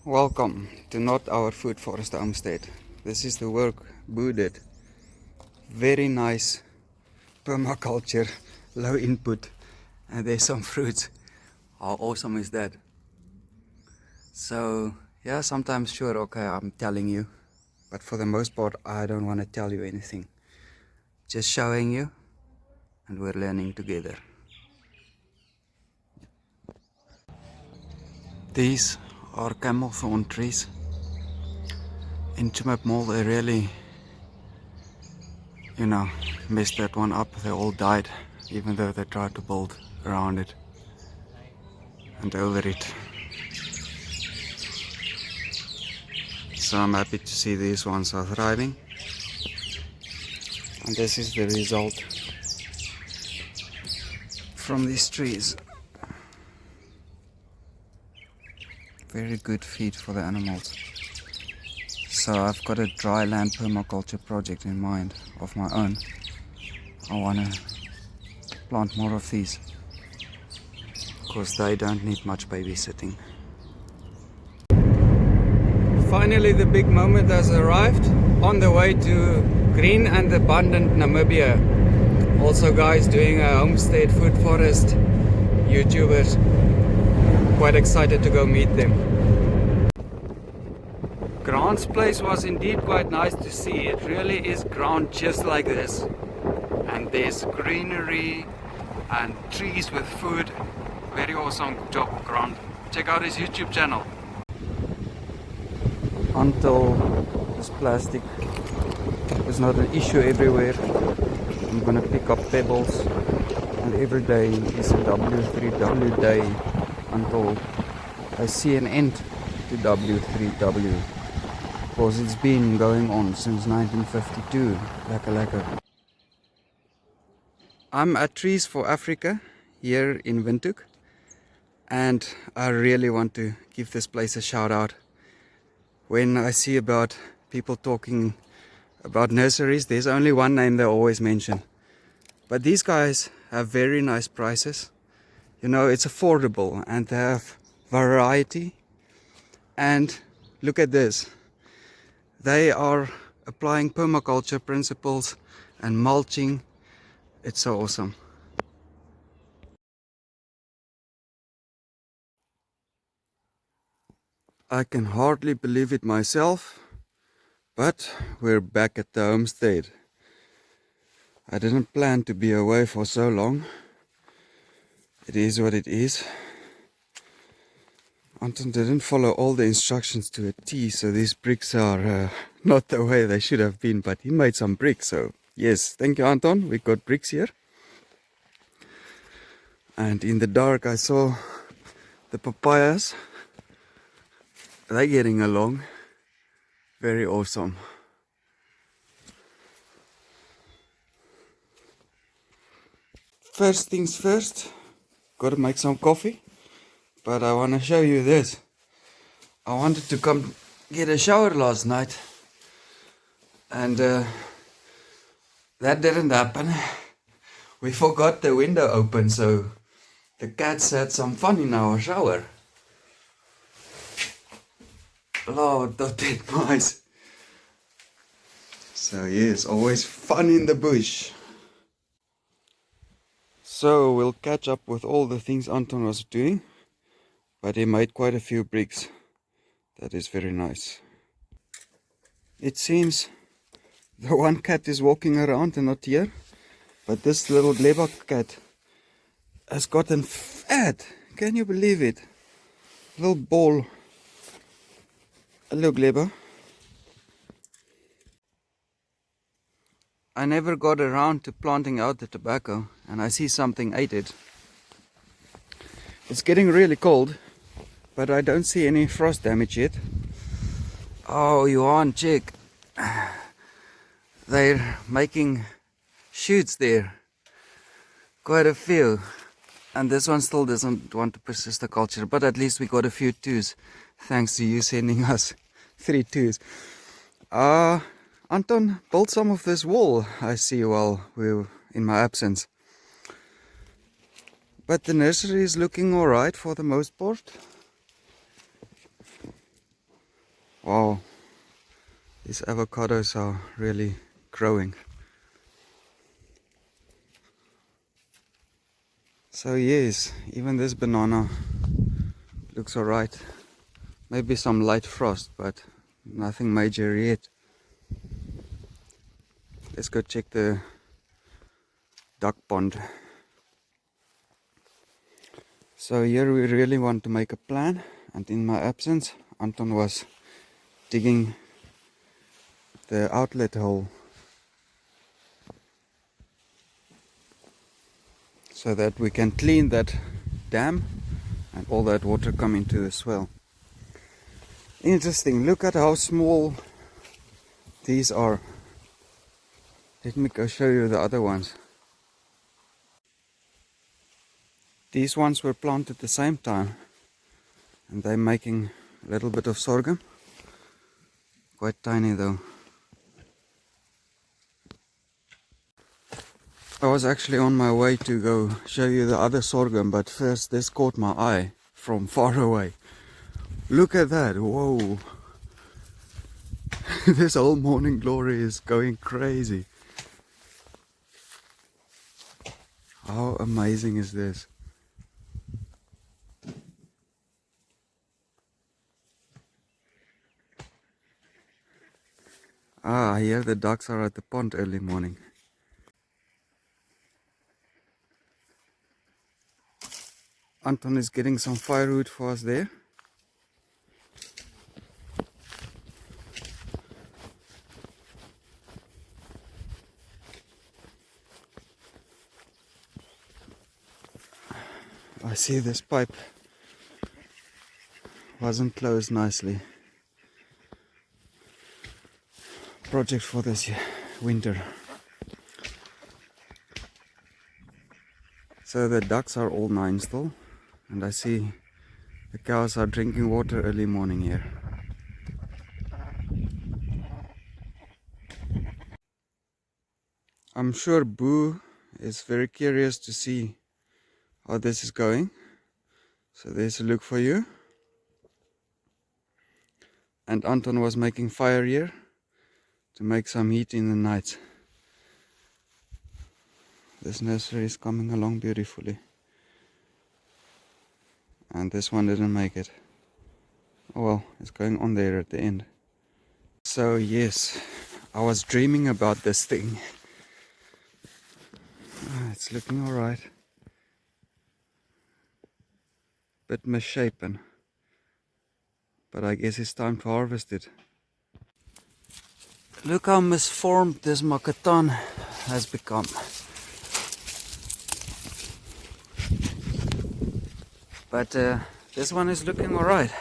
Welcome to Not Our Food Forest Homestead. This is the work Boo did. Very nice permaculture, low input, and there's some fruits. How awesome is that? So yeah, sometimes sure, okay, I'm telling you, but for the most part I don't want to tell you anything. Just showing you, and we're learning together. These are camel thorn trees. In Chimap Mall they really, messed that one up. They all died, even though they tried to build around it and over it. So I'm happy to see these ones are thriving. And this is the result from these trees. Very good feed for the animals. So I've got a dry land permaculture project in mind of my own. I want to plant more of these because they don't need much babysitting. Finally the big moment has arrived, on the way to green and abundant Namibia. Also guys doing a homestead food forest YouTubers. Quite excited to go meet them. Grant's place was indeed quite nice to see. It really is ground just like this. And there's greenery and trees with food. Very awesome job, Grant. Check out his YouTube channel. Until this plastic is not an issue everywhere, I'm gonna pick up pebbles, and every day is a W3W day until I see an end to W3W, because it's been going on since 1952. Lekker. I'm at Trees for Africa here in Windhoek, and I really want to give this place a shout out. When I see about people talking about nurseries, there's only one name they always mention. But these guys have very nice prices. It's affordable and they have variety. And look at this. They are applying permaculture principles and mulching. It's so awesome. I can hardly believe it myself, but we're back at the homestead. I didn't plan to be away for so long. It is what it is. Anton didn't follow all the instructions to a T, so these bricks are not the way they should have been, but he made some bricks, so yes, thank you Anton, we got bricks here. And in the dark I saw the papayas. They're getting along. Very awesome. First things first, gotta make some coffee. But I want to show you this. I wanted to come get a shower last night, and that didn't happen. We forgot the window open, so the cats had some fun in our shower. Lord, dat it nice. So yes, always fun in the bush. So we'll catch up with all the things Anton was doing, but he made quite a few bricks. That is very nice. It seems the one cat is walking around and not here, but this little Glebak cat has gotten fat. Can you believe it? Little ball. Hello Gleba. I never got around to planting out the tobacco, and I see something ate it. It's getting really cold, but I don't see any frost damage yet. Oh, Johan, check. They're making shoots there. Quite a few. And this one still doesn't want to persist the culture, but at least we got a few twos. Thanks to you sending us 3 twos. Anton built some of this wall, I see, while we're in my absence. But the nursery is looking alright for the most part. Wow, these avocados are really growing. So yes, even this banana looks alright. Maybe some light frost, but nothing major yet. Let's go check the duck pond. So here we really want to make a plan, and in my absence Anton was digging the outlet hole so that we can clean that dam and all that water come into the swell. Interesting, look at how small these are. Let me go show you the other ones. These ones were planted at the same time, and they're making a little bit of sorghum. Quite tiny though. I was actually on my way to go show you the other sorghum, but first this caught my eye from far away. Look at that, whoa. This whole morning glory is going crazy. How amazing is this? Ah, here the ducks are at the pond early morning. Anton is getting some firewood for us there. I see this pipe wasn't closed nicely. Project for this winter. So the ducks are all 9 still, and I see the cows are drinking water early morning here. I'm sure Boo is very curious to see how this is going. So there's a look for you. And Anton was making fire here to make some heat in the night. This nursery is coming along beautifully. And this one didn't make it. Oh well, it's going on there at the end. So yes, I was dreaming about this thing. It's looking alright. Bit misshapen. But I guess it's time to harvest it. Look how misformed this macatan has become. But this one is looking alright.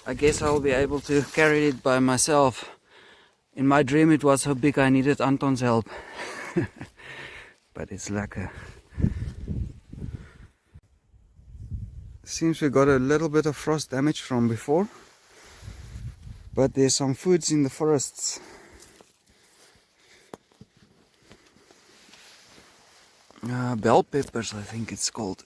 I guess I'll be able to carry it by myself. In my dream it was so big I needed Anton's help. But it's lekker. Seems we got a little bit of frost damage from before. But there's some foods in the forests. Bell peppers, I think it's called.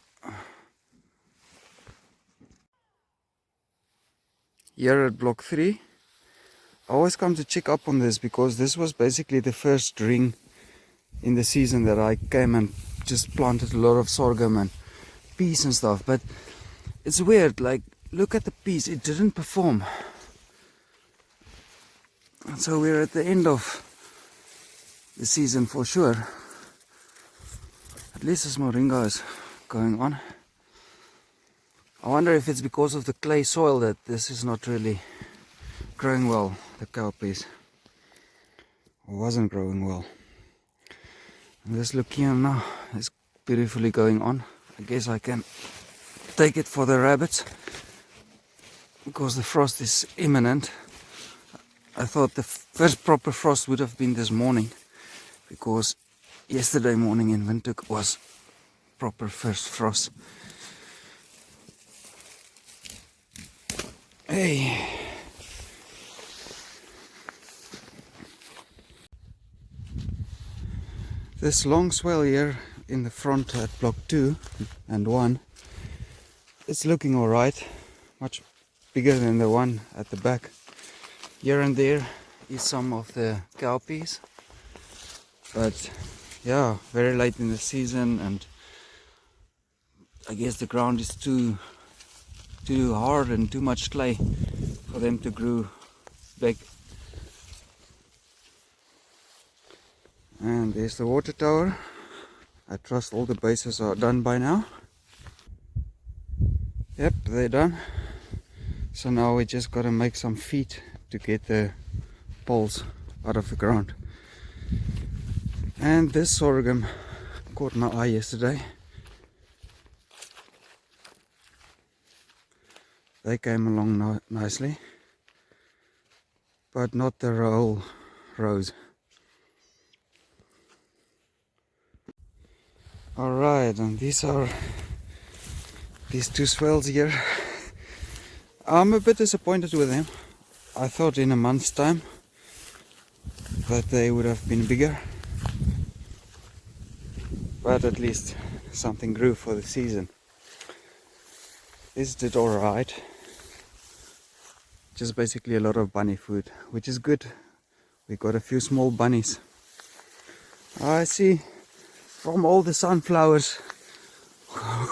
Here at block 3, I always come to check up on this because this was basically the first ring in the season that I came and just planted a lot of sorghum and peas and stuff. But it's weird, like look at the peas, it didn't perform. And so we're at the end of the season for sure. At least this moringa is going on. I wonder if it's because of the clay soil that this is not really growing well, the cowpeas. It wasn't growing well. And this leucaena is beautifully going on. I guess I can take it for the rabbits because the frost is imminent. I thought the first proper frost would have been this morning because yesterday morning in Windhoek was proper first frost. Hey. This long swell here in the front at block 2 and 1, it's looking alright, much bigger than the one at the back. Here and there is some of the cowpeas, but yeah, very late in the season, and I guess the ground is too hard and too much clay for them to grow big. And there's the water tower. I trust all the bases are done by now. Yep, they're done. So now we just gotta make some feet to get the poles out of the ground. And this sorghum caught my eye yesterday. They came along nicely, but not the whole rows. Alright, and these are these two swells here. I'm a bit disappointed with them. I thought in a month's time that they would have been bigger, but at least something grew for the season. This did alright. Just basically a lot of bunny food, which is good. We got a few small bunnies. I see from all the sunflowers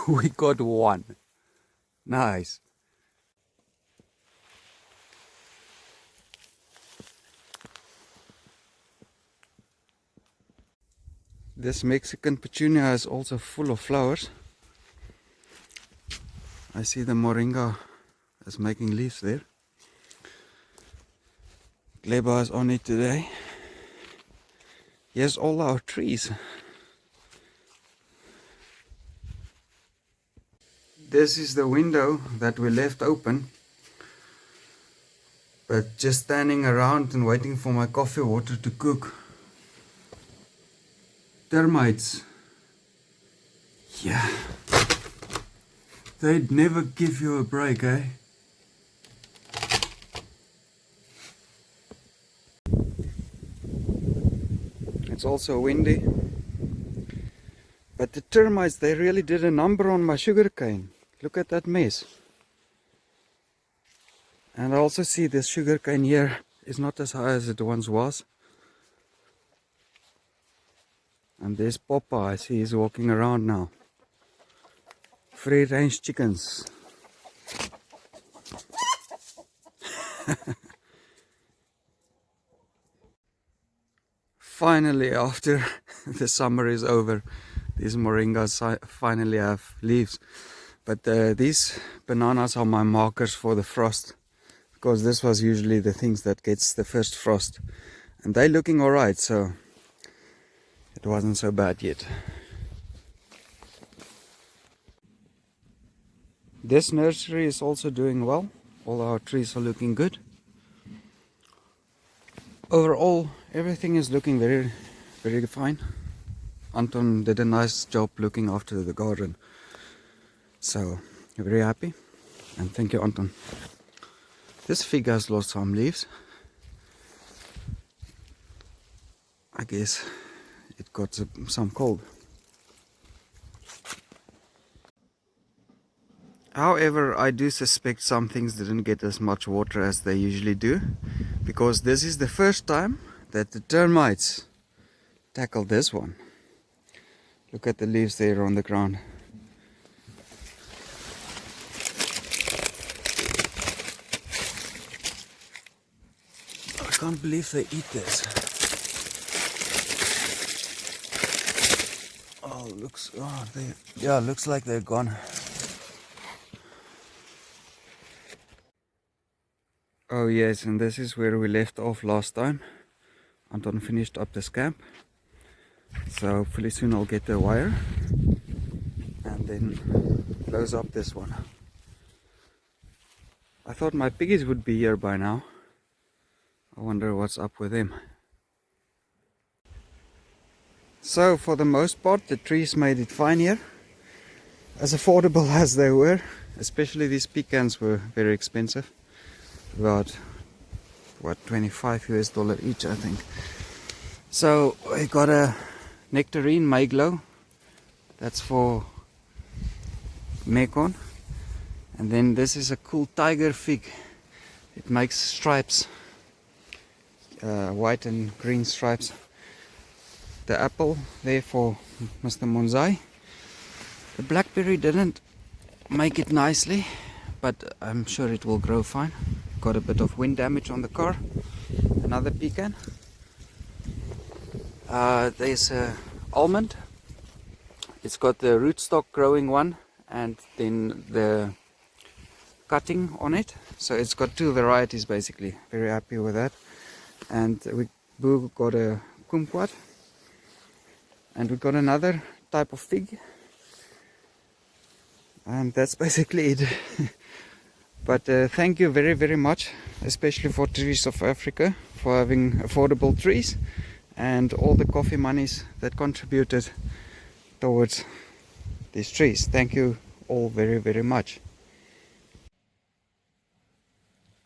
we got one. Nice. This Mexican petunia is also full of flowers. I see the moringa is making leaves there. Gleba is on it today. Here's all our trees. This is the window that we left open, but just standing around and waiting for my coffee water to cook. Termites. Yeah. They'd never give you a break, eh? It's also windy. But the termites, they really did a number on my sugarcane. Look at that mess. And I also see this sugarcane here is not as high as it once was. And there's Papa, I see he's walking around now. Free range chickens. Finally, after the summer is over, these moringas finally have leaves. But these bananas are my markers for the frost, because this was usually the things that gets the first frost. And they're looking alright, so it wasn't so bad yet. This nursery is also doing well. All our trees are looking good. Overall, everything is looking very, very fine. Anton did a nice job looking after the garden. So, very happy. And thank you, Anton. This fig has lost some leaves. I guess it got some cold. However, I do suspect some things didn't get as much water as they usually do, because this is the first time that the termites tackled this one. Look at the leaves there on the ground. I can't believe they eat this. Looks like they're gone. Oh yes, and this is where we left off last time. Anton finished up the scamp. So hopefully soon I'll get the wire and then close up this one. I thought my piggies would be here by now. I wonder what's up with them. So for the most part the trees made it fine here. As affordable as they were, especially these pecans were very expensive. About what, $25 each, I think. So we got a nectarine Mayglow, that's for Mekon, and then this is a cool tiger fig. It makes stripes white and green stripes. The apple there for Mr. Monzai. The blackberry didn't make it nicely, but I'm sure it will grow fine. Got a bit of wind damage on the car. Another pecan. There's a almond. It's got the rootstock growing one and then the cutting on it. So it's got two varieties basically. Very happy with that. And we got a kumquat. And we got another type of fig. And that's basically it. But thank you very, very much, especially for Trees of Africa, for having affordable trees and all the coffee monies that contributed towards these trees. Thank you all very, very much.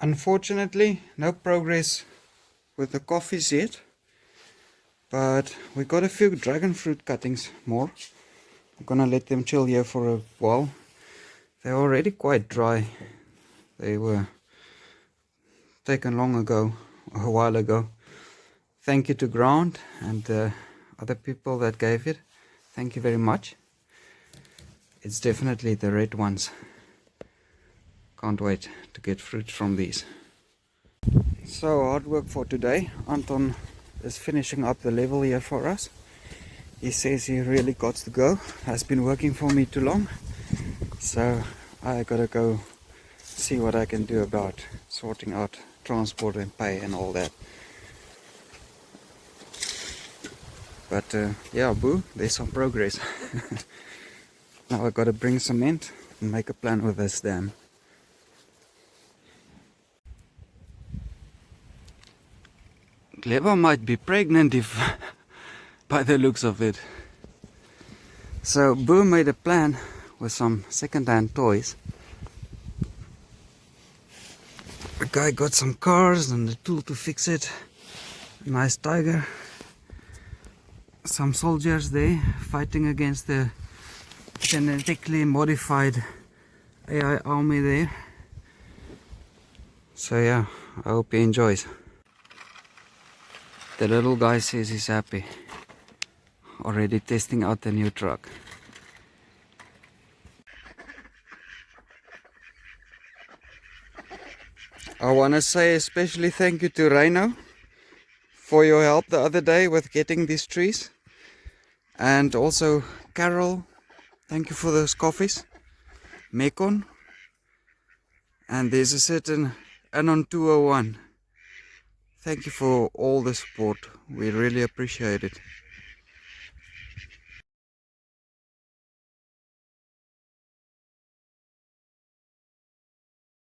Unfortunately, no progress with the coffees yet, but we got a few dragon fruit cuttings more. I'm gonna let them chill here for a while. They're already quite dry. They were taken long ago, a while ago. Thank you to Ground and other people that gave it. Thank you very much. It's definitely the red ones. Can't wait to get fruit from these. So hard work for today. Anton is finishing up the level here for us. He says he really got to go. Has been working for me too long. So I gotta go see what I can do about sorting out transport and pay and all that. But yeah, boo, there's some progress. Now I gotta bring cement and make a plan with this dam. Gleba might be pregnant if by the looks of it. So Boo made a plan with some second-hand toys. The guy got some cars and the tool to fix it. A nice tiger. Some soldiers there fighting against the genetically modified AI army there. So yeah, I hope he enjoys. The little guy says he's happy. Already testing out the new truck. I want to say especially thank you to Reino for your help the other day with getting these trees. And also Carol, thank you for those coffees. Mekon. And there's a certain Anon 201. Thank you for all the support. We really appreciate it.